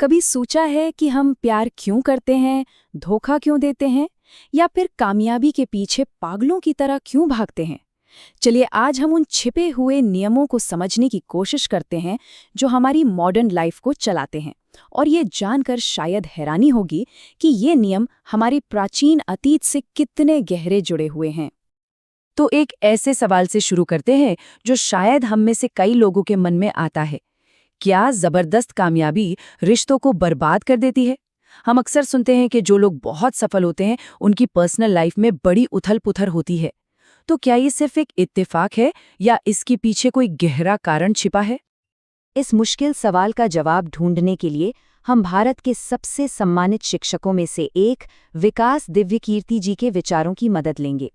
कभी सोचा है कि हम प्यार क्यों करते हैं, धोखा क्यों देते हैं, या फिर कामयाबी के पीछे पागलों की तरह क्यों भागते हैं? चलिए आज हम उन छिपे हुए नियमों को समझने की कोशिश करते हैं जो हमारी मॉडर्न लाइफ को चलाते हैं। और ये जानकर शायद हैरानी होगी कि ये नियम हमारे प्राचीन अतीत से कितने गहरे जुड़े हुए हैं। तो एक ऐसे सवाल से शुरू करते हैं जो शायद हम में से कई लोगों के मन में आता है। क्या जबरदस्त कामयाबी रिश्तों को बर्बाद कर देती है? हम अक्सर सुनते हैं कि जो लोग बहुत सफल होते हैं उनकी पर्सनल लाइफ में बड़ी उथल-पुथल होती है। तो क्या ये सिर्फ एक इत्तेफाक है या इसके पीछे कोई गहरा कारण छिपा है? इस मुश्किल सवाल का जवाब ढूंढने के लिए हम भारत के सबसे सम्मानित शिक्षकों में से एक विकास दिव्यकीर्ति जी के विचारों की मदद लेंगे।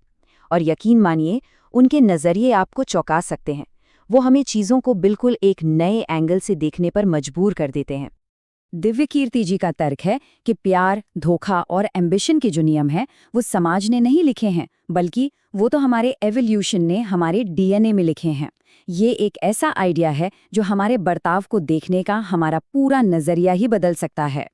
और यकीन मानिए, उनके नज़रिए आपको चौंका सकते हैं। वो हमें चीज़ों को बिल्कुल एक नए एंगल से देखने पर मजबूर कर देते हैं। दिव्यकीर्ति जी का तर्क है कि प्यार, धोखा और एम्बिशन के जो नियम हैं वो समाज ने नहीं लिखे हैं, बल्कि वो तो हमारे एवोल्यूशन ने हमारे डीएनए में लिखे हैं। ये एक ऐसा आइडिया है जो हमारे बर्ताव को देखने का हमारा पूरा नजरिया ही बदल सकता है।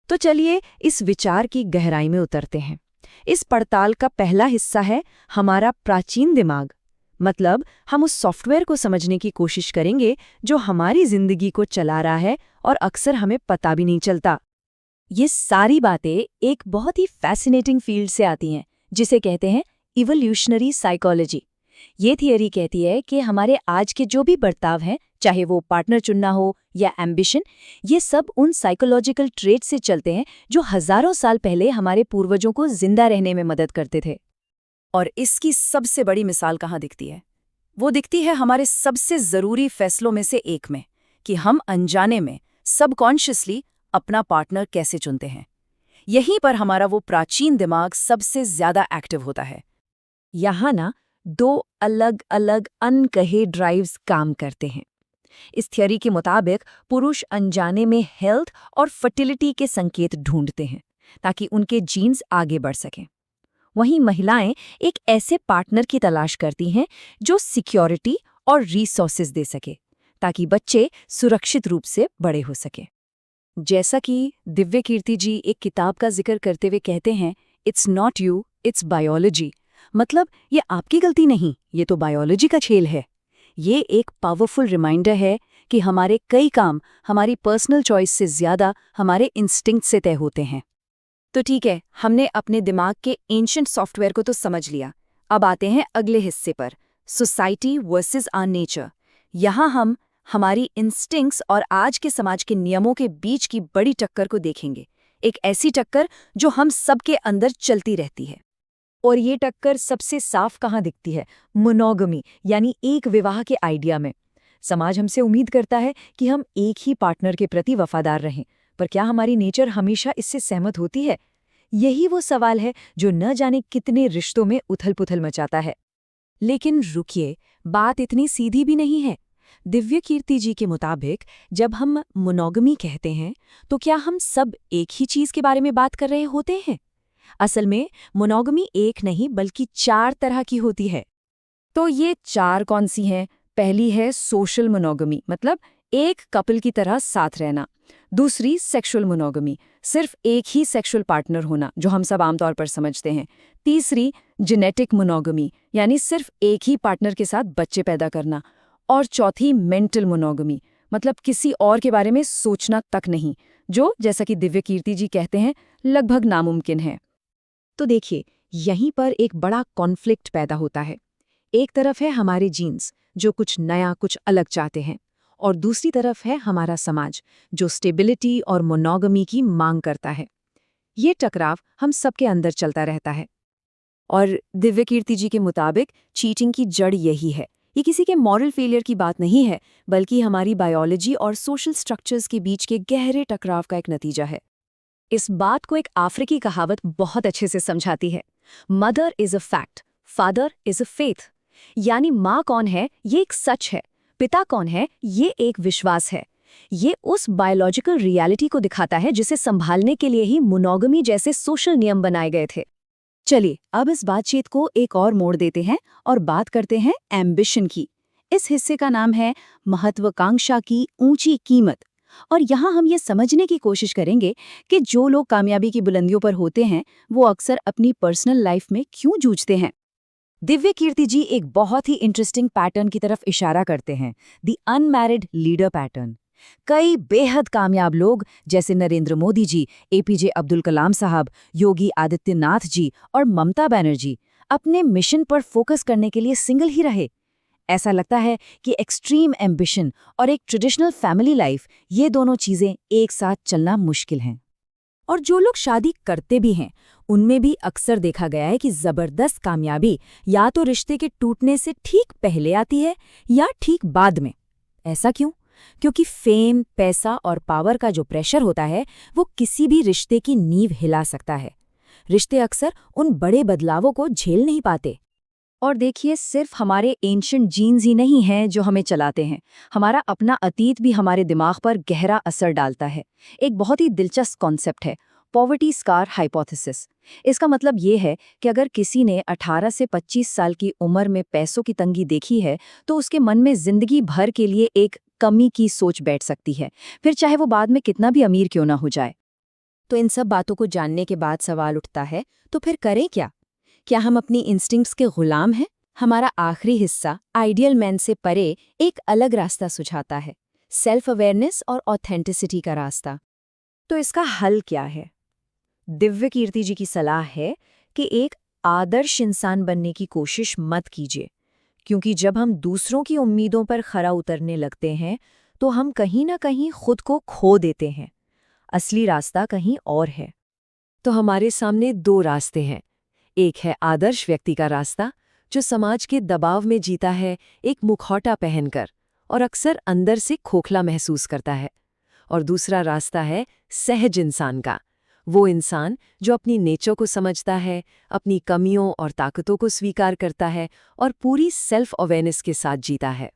तो चलिए इस विचार की गहराई में उतरते हैं। इस पड़ताल का पहला हिस्सा है हमारा प्राचीन दिमाग। मतलब हम उस सॉफ्टवेयर को समझने की कोशिश करेंगे जो हमारी जिंदगी को चला रहा है और अक्सर हमें पता भी नहीं चलता। ये सारी बातें एक बहुत ही फैसिनेटिंग फील्ड से आती हैं जिसे कहते हैं इवोल्यूशनरी साइकोलॉजी। ये थियरी कहती है कि हमारे आज के जो भी बर्ताव हैं, चाहे वो पार्टनर चुनना हो या एम्बिशन, ये सब उन साइकोलॉजिकल ट्रेट से चलते हैं जो हजारों साल पहले हमारे पूर्वजों को जिंदा रहने में मदद करते थे। और इसकी सबसे बड़ी मिसाल कहाँ दिखती है? वो दिखती है हमारे सबसे ज़रूरी फैसलों में से एक में, कि हम अनजाने में सबकॉन्शियसली अपना पार्टनर कैसे चुनते हैं। यहीं पर हमारा वो प्राचीन दिमाग सबसे ज़्यादा एक्टिव होता है। यहाँ ना दो अलग अलग अनकहे ड्राइव्स काम करते हैं। इस थियरी के मुताबिक पुरुष अनजाने में हेल्थ और फर्टिलिटी के संकेत ढूंढते हैं ताकि उनके जीन्स आगे बढ़ सकें। वहीं महिलाएं एक ऐसे पार्टनर की तलाश करती हैं जो सिक्योरिटी और रिसोर्सेज दे सके ताकि बच्चे सुरक्षित रूप से बड़े हो सके। जैसा कि दिव्यकीर्ति जी एक किताब का जिक्र करते हुए कहते हैं, it's not you, it's biology. मतलब ये आपकी गलती नहीं, ये तो बायोलॉजी का खेल है। ये एक पावरफुल रिमाइंडर है कि हमारे कई काम हमारी पर्सनल चॉइस से ज्यादा हमारे इंस्टिंक्ट से तय होते हैं। तो ठीक है, हमने अपने दिमाग के एंशिएंट सॉफ्टवेयर को तो समझ लिया। अब आते हैं अगले हिस्से पर, सोसाइटी वर्सेस आवर नेचर। यहाँ हम हमारी इंस्टिंक्ट्स और आज के समाज के नियमों के बीच की बड़ी टक्कर को देखेंगे। एक ऐसी टक्कर जो हम सबके अंदर चलती रहती है। और ये टक्कर सबसे साफ कहाँ दिखती है? मोनोगमी यानी एक विवाह के आइडिया में। समाज हमसे उम्मीद करता है कि हम एक ही पार्टनर के प्रति वफादार रहें, पर क्या हमारी नेचर हमेशा इससे सहमत होती है? यही वो सवाल है जो न जाने कितने रिश्तों में उथल-पुथल मचाता है। लेकिन रुकिए, बात इतनी सीधी भी नहीं है। दिव्यकीर्ति जी के मुताबिक जब हम मोनोगमी कहते हैं तो क्या हम सब एक ही चीज के बारे में बात कर रहे होते हैं? असल में मोनोगमी एक नहीं बल्कि 4 तरह की होती है। तो ये 4 कौन सी हैं? पहली है सोशल मोनोगमी, मतलब एक कपल की तरह साथ रहना। दूसरी सेक्सुअल मोनोगमी, सिर्फ एक ही सेक्सुअल पार्टनर होना, जो हम सब आमतौर पर समझते हैं। तीसरी जेनेटिक मोनोगमी, यानी सिर्फ एक ही पार्टनर के साथ बच्चे पैदा करना। और चौथी मेंटल मोनोगमी, मतलब किसी और के बारे में सोचना तक नहीं, जो जैसा कि दिव्यकीर्ति जी कहते हैं लगभग नामुमकिन है। तो देखिए, यहीं पर एक बड़ा कॉन्फ्लिक्ट पैदा होता है। एक तरफ है हमारे जीन्स जो कुछ नया, कुछ अलग चाहते हैं, और दूसरी तरफ है हमारा समाज जो स्टेबिलिटी और मोनोगमी की मांग करता है। ये टकराव हम सबके अंदर चलता रहता है। और दिव्यकीर्ति जी के मुताबिक चीटिंग की जड़ यही है। ये किसी के मॉरल फेलियर की बात नहीं है, बल्कि हमारी बायोलॉजी और सोशल स्ट्रक्चर्स के बीच के गहरे टकराव का एक नतीजा है। इस बात को एक अफ्रीकी कहावत बहुत अच्छे से समझाती है। Mother is a fact, father is a faith. यानी माँ कौन है ये एक सच है, पिता कौन है ये एक विश्वास है। ये उस बायोलॉजिकल रियलिटी को दिखाता है जिसे संभालने के लिए ही मोनोगमी जैसे सोशल नियम बनाए गए थे। चलिए अब इस बातचीत को एक और मोड़ देते हैं और बात करते हैं एम्बिशन की। इस हिस्से का नाम है महत्वाकांक्षा की ऊंची कीमत। और यहाँ हम ये समझने की कोशिश करेंगे कि जो लोग कामयाबी की बुलंदियों पर होते हैं वो अक्सर अपनी पर्सनल लाइफ में क्यों जूझते हैं। दिव्य कीर्ति जी एक बहुत ही इंटरेस्टिंग पैटर्न की तरफ इशारा करते हैं, द अनमैरिड लीडर पैटर्न। कई बेहद कामयाब लोग जैसे नरेंद्र मोदी जी, एपीजे अब्दुल कलाम साहब, योगी आदित्यनाथ जी और ममता बनर्जी अपने मिशन पर फोकस करने के लिए सिंगल ही रहे। ऐसा लगता है कि एक्सट्रीम एम्बिशन और एक ट्रेडिशनल फैमिली लाइफ, ये दोनों चीजें एक साथ चलना मुश्किल हैं। और जो लोग शादी करते भी हैं उनमें भी अक्सर देखा गया है कि जबरदस्त कामयाबी या तो रिश्ते के टूटने से ठीक पहले आती है या ठीक बाद में। ऐसा क्यों? क्योंकि फेम, पैसा और पावर का जो प्रेशर होता है वो किसी भी रिश्ते की नींव हिला सकता है। रिश्ते अक्सर उन बड़े बदलावों को झेल नहीं पाते। और देखिए, सिर्फ हमारे एंशिएंट जीन्स ही नहीं हैं जो हमें चलाते हैं, हमारा अपना अतीत भी हमारे दिमाग पर गहरा असर डालता है। एक बहुत ही दिलचस्प कॉन्सेप्ट है पॉवर्टी स्कार हाइपोथेसिस। इसका मतलब ये है कि अगर किसी ने 18 से 25 साल की उम्र में पैसों की तंगी देखी है तो उसके मन में जिंदगी भर के लिए एक कमी की सोच बैठ सकती है, फिर चाहे वो बाद में कितना भी अमीर क्यों ना हो जाए। तो इन सब बातों को जानने के बाद सवाल उठता है, तो फिर करें क्या? क्या हम अपनी इंस्टिंक्ट्स के गुलाम हैं? हमारा आखिरी हिस्सा आइडियल मैन से परे एक अलग रास्ता सुझाता है, सेल्फ अवेयरनेस और ऑथेंटिसिटी का रास्ता। तो इसका हल क्या है? दिव्य कीर्ति जी की सलाह है कि एक आदर्श इंसान बनने की कोशिश मत कीजिए, क्योंकि जब हम दूसरों की उम्मीदों पर खरा उतरने लगते हैं तो हम कहीं ना कहीं खुद को खो देते हैं। असली रास्ता कहीं और है। तो हमारे सामने दो रास्ते हैं। एक है आदर्श व्यक्ति का रास्ता, जो समाज के दबाव में जीता है, एक मुखौटा पहनकर, और अक्सर अंदर से खोखला महसूस करता है। और दूसरा रास्ता है सहज इंसान का, वो इंसान जो अपनी नेचर को समझता है, अपनी कमियों और ताकतों को स्वीकार करता है और पूरी सेल्फ अवेयरनेस के साथ जीता है।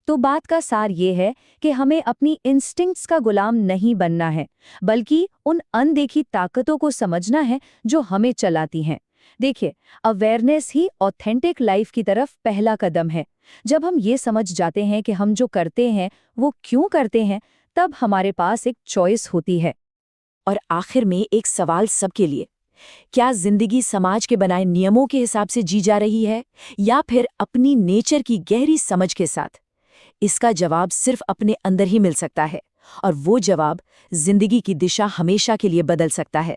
तो बात का सार ये है कि हमें अपनी इंस्टिंक्ट्स का गुलाम नहीं बनना है, बल्कि उन अनदेखी ताकतों को समझना है जो हमें चलाती हैं। देखिए, अवेयरनेस ही ऑथेंटिक लाइफ की तरफ पहला कदम है। जब हम ये समझ जाते हैं कि हम जो करते हैं वो क्यों करते हैं, तब हमारे पास एक चॉइस होती है। और आखिर में एक सवाल सबके लिए, क्या जिंदगी समाज के बनाए नियमों के हिसाब से जी जा रही है या फिर अपनी नेचर की गहरी समझ के साथ? इसका जवाब सिर्फ अपने अंदर ही मिल सकता है, और वो जवाब जिंदगी की दिशा हमेशा के लिए बदल सकता है।